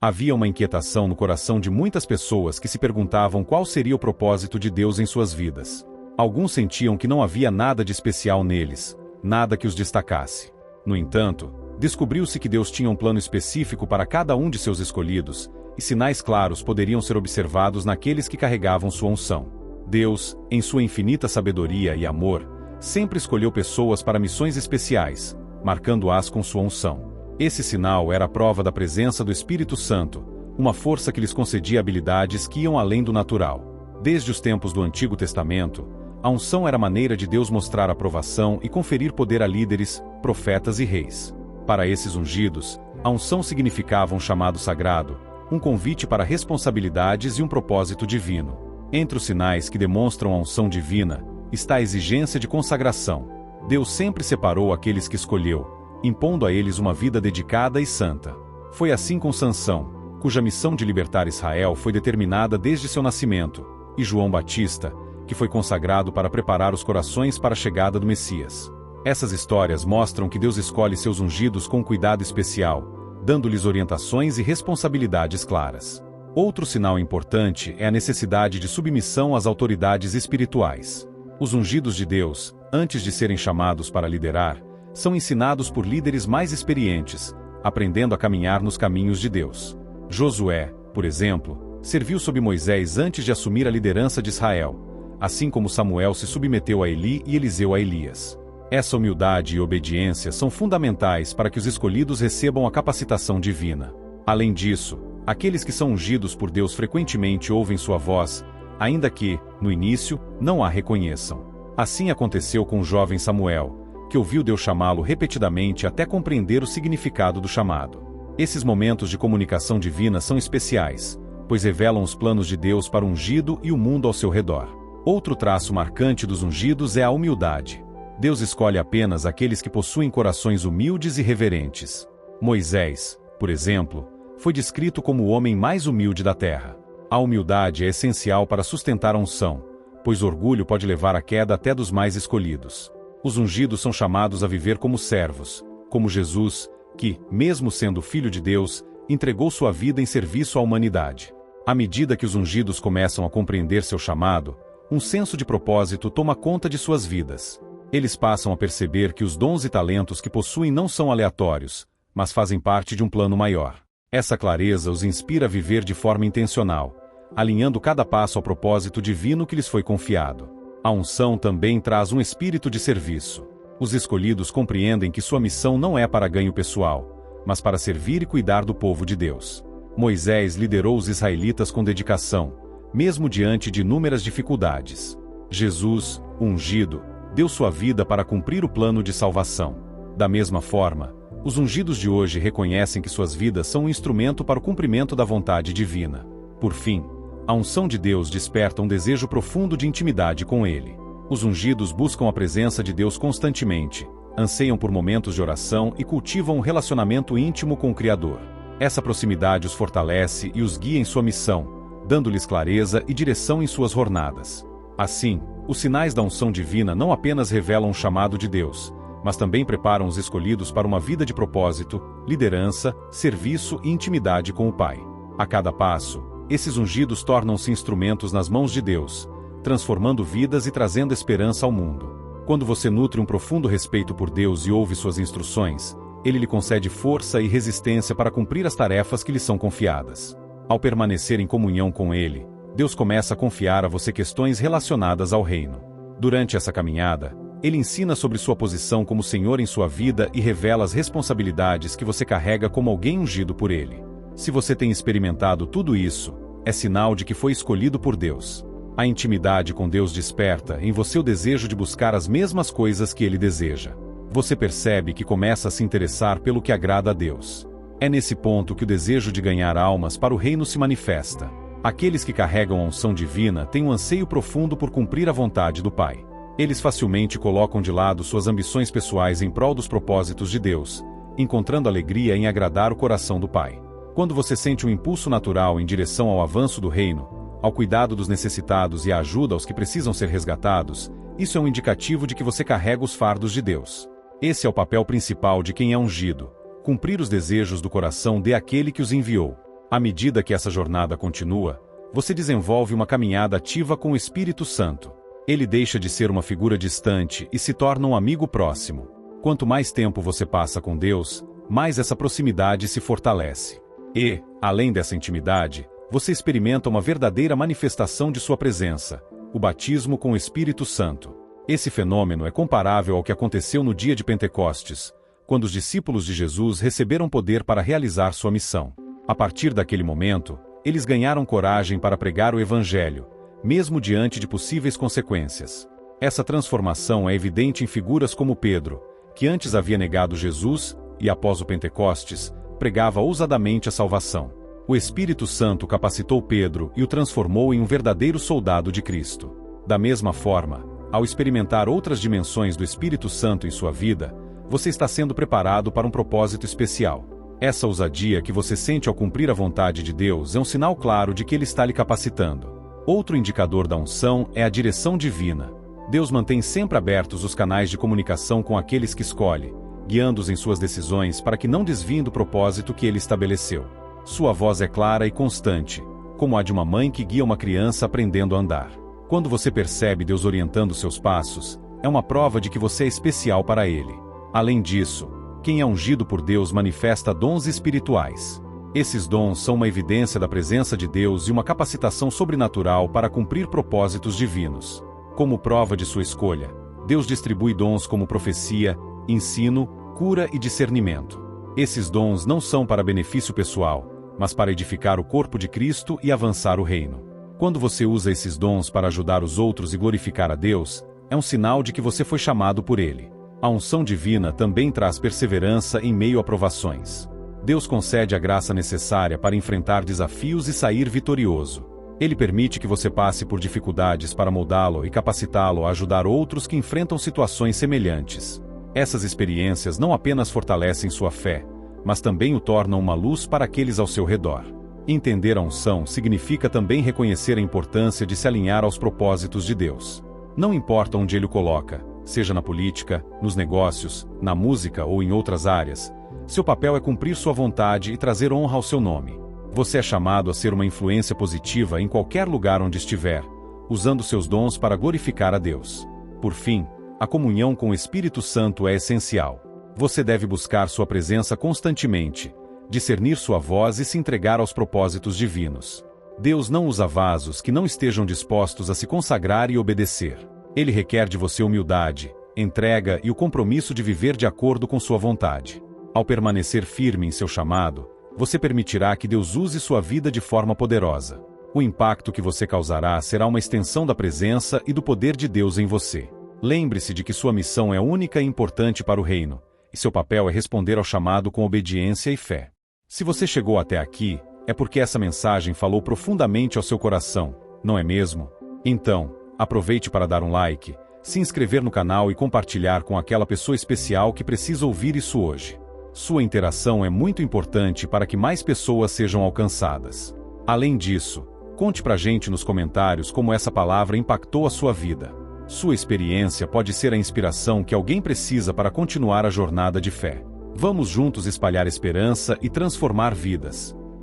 Havia uma inquietação no coração de muitas pessoas que se perguntavam qual seria o propósito de Deus em suas vidas. Alguns sentiam que não havia nada de especial neles, nada que os destacasse. No entanto, descobriu-se que Deus tinha um plano específico para cada um de seus escolhidos, e sinais claros poderiam ser observados naqueles que carregavam sua unção. Deus, em sua infinita sabedoria e amor, sempre escolheu pessoas para missões especiais, marcando-as com sua unção. Esse sinal era a prova da presença do Espírito Santo, uma força que lhes concedia habilidades que iam além do natural. Desde os tempos do Antigo Testamento, a unção era a maneira de Deus mostrar aprovação e conferir poder a líderes, profetas e reis. Para esses ungidos, a unção significava um chamado sagrado, um convite para responsabilidades e um propósito divino. Entre os sinais que demonstram a unção divina, está a exigência de consagração. Deus sempre separou aqueles que escolheu, impondo a eles uma vida dedicada e santa. Foi assim com Sansão, cuja missão de libertar Israel foi determinada desde seu nascimento, e João Batista, que foi consagrado para preparar os corações para a chegada do Messias. Essas histórias mostram que Deus escolhe seus ungidos com cuidado especial, dando-lhes orientações e responsabilidades claras. Outro sinal importante é a necessidade de submissão às autoridades espirituais. Os ungidos de Deus, antes de serem chamados para liderar, são ensinados por líderes mais experientes, aprendendo a caminhar nos caminhos de Deus. Josué, por exemplo, serviu sob Moisés antes de assumir a liderança de Israel, assim como Samuel se submeteu a Eli e Eliseu a Elias. Essa humildade e obediência são fundamentais para que os escolhidos recebam a capacitação divina. Além disso, aqueles que são ungidos por Deus frequentemente ouvem sua voz, ainda que, no início, não a reconheçam. Assim aconteceu com o jovem Samuel, que ouviu Deus chamá-lo repetidamente até compreender o significado do chamado. Esses momentos de comunicação divina são especiais, pois revelam os planos de Deus para o ungido e o mundo ao seu redor. Outro traço marcante dos ungidos é a humildade. Deus escolhe apenas aqueles que possuem corações humildes e reverentes. Moisés, por exemplo, foi descrito como o homem mais humilde da terra. A humildade é essencial para sustentar a unção, pois o orgulho pode levar à queda até dos mais escolhidos. Os ungidos são chamados a viver como servos, como Jesus, que, mesmo sendo filho de Deus, entregou sua vida em serviço à humanidade. À medida que os ungidos começam a compreender seu chamado, um senso de propósito toma conta de suas vidas. Eles passam a perceber que os dons e talentos que possuem não são aleatórios, mas fazem parte de um plano maior. Essa clareza os inspira a viver de forma intencional, alinhando cada passo ao propósito divino que lhes foi confiado. A unção também traz um espírito de serviço. Os escolhidos compreendem que sua missão não é para ganho pessoal, mas para servir e cuidar do povo de Deus. Moisés liderou os israelitas com dedicação, mesmo diante de inúmeras dificuldades. Jesus, o ungido, deu sua vida para cumprir o plano de salvação. Da mesma forma, os ungidos de hoje reconhecem que suas vidas são um instrumento para o cumprimento da vontade divina. Por fim, a unção de Deus desperta um desejo profundo de intimidade com Ele. Os ungidos buscam a presença de Deus constantemente, anseiam por momentos de oração e cultivam um relacionamento íntimo com o Criador. Essa proximidade os fortalece e os guia em sua missão, dando-lhes clareza e direção em suas jornadas. Assim, os sinais da unção divina não apenas revelam o chamado de Deus, mas também preparam os escolhidos para uma vida de propósito, liderança, serviço e intimidade com o Pai. A cada passo, esses ungidos tornam-se instrumentos nas mãos de Deus, transformando vidas e trazendo esperança ao mundo. Quando você nutre um profundo respeito por Deus e ouve suas instruções, Ele lhe concede força e resistência para cumprir as tarefas que lhe são confiadas. Ao permanecer em comunhão com Ele, Deus começa a confiar a você questões relacionadas ao reino. Durante essa caminhada, Ele ensina sobre sua posição como Senhor em sua vida e revela as responsabilidades que você carrega como alguém ungido por Ele. Se você tem experimentado tudo isso, é sinal de que foi escolhido por Deus. A intimidade com Deus desperta em você o desejo de buscar as mesmas coisas que Ele deseja. Você percebe que começa a se interessar pelo que agrada a Deus. É nesse ponto que o desejo de ganhar almas para o reino se manifesta. Aqueles que carregam a unção divina têm um anseio profundo por cumprir a vontade do Pai. Eles facilmente colocam de lado suas ambições pessoais em prol dos propósitos de Deus, encontrando alegria em agradar o coração do Pai. Quando você sente um impulso natural em direção ao avanço do reino, ao cuidado dos necessitados e à ajuda aos que precisam ser resgatados, isso é um indicativo de que você carrega os fardos de Deus. Esse é o papel principal de quem é ungido: cumprir os desejos do coração daquele que os enviou. À medida que essa jornada continua, você desenvolve uma caminhada ativa com o Espírito Santo. Ele deixa de ser uma figura distante e se torna um amigo próximo. Quanto mais tempo você passa com Deus, mais essa proximidade se fortalece. E, além dessa intimidade, você experimenta uma verdadeira manifestação de sua presença, o batismo com o Espírito Santo. Esse fenômeno é comparável ao que aconteceu no dia de Pentecostes, quando os discípulos de Jesus receberam poder para realizar sua missão. A partir daquele momento, eles ganharam coragem para pregar o Evangelho, mesmo diante de possíveis consequências. Essa transformação é evidente em figuras como Pedro, que antes havia negado Jesus e, após o Pentecostes, pregava ousadamente a salvação. O Espírito Santo capacitou Pedro e o transformou em um verdadeiro soldado de Cristo. Da mesma forma, ao experimentar outras dimensões do Espírito Santo em sua vida, você está sendo preparado para um propósito especial. Essa ousadia que você sente ao cumprir a vontade de Deus é um sinal claro de que Ele está lhe capacitando. Outro indicador da unção é a direção divina. Deus mantém sempre abertos os canais de comunicação com aqueles que escolhe, guiando-os em suas decisões para que não desviem do propósito que Ele estabeleceu. Sua voz é clara e constante, como a de uma mãe que guia uma criança aprendendo a andar. Quando você percebe Deus orientando seus passos, é uma prova de que você é especial para Ele. Além disso, quem é ungido por Deus manifesta dons espirituais. Esses dons são uma evidência da presença de Deus e uma capacitação sobrenatural para cumprir propósitos divinos. Como prova de sua escolha, Deus distribui dons como profecia, ensino, cura e discernimento. Esses dons não são para benefício pessoal, mas para edificar o corpo de Cristo e avançar o reino. Quando você usa esses dons para ajudar os outros e glorificar a Deus, é um sinal de que você foi chamado por Ele. A unção divina também traz perseverança em meio a provações. Deus concede a graça necessária para enfrentar desafios e sair vitorioso. Ele permite que você passe por dificuldades para moldá-lo e capacitá-lo a ajudar outros que enfrentam situações semelhantes. Essas experiências não apenas fortalecem sua fé, mas também o tornam uma luz para aqueles ao seu redor. Entender a unção significa também reconhecer a importância de se alinhar aos propósitos de Deus. Não importa onde Ele o coloca, seja na política, nos negócios, na música ou em outras áreas, seu papel é cumprir sua vontade e trazer honra ao seu nome. Você é chamado a ser uma influência positiva em qualquer lugar onde estiver, usando seus dons para glorificar a Deus. Por fim, a comunhão com o Espírito Santo é essencial. Você deve buscar sua presença constantemente, discernir sua voz e se entregar aos propósitos divinos. Deus não usa vasos que não estejam dispostos a se consagrar e obedecer. Ele requer de você humildade, entrega e o compromisso de viver de acordo com sua vontade. Ao permanecer firme em seu chamado, você permitirá que Deus use sua vida de forma poderosa. O impacto que você causará será uma extensão da presença e do poder de Deus em você. Lembre-se de que sua missão é única e importante para o reino, e seu papel é responder ao chamado com obediência e fé. Se você chegou até aqui, é porque essa mensagem falou profundamente ao seu coração, não é mesmo? Então, aproveite para dar um like, se inscrever no canal e compartilhar com aquela pessoa especial que precisa ouvir isso hoje. Sua interação é muito importante para que mais pessoas sejam alcançadas. Além disso, conte pra gente nos comentários como essa palavra impactou a sua vida. Sua experiência pode ser a inspiração que alguém precisa para continuar a jornada de fé. Vamos juntos espalhar esperança e transformar vidas.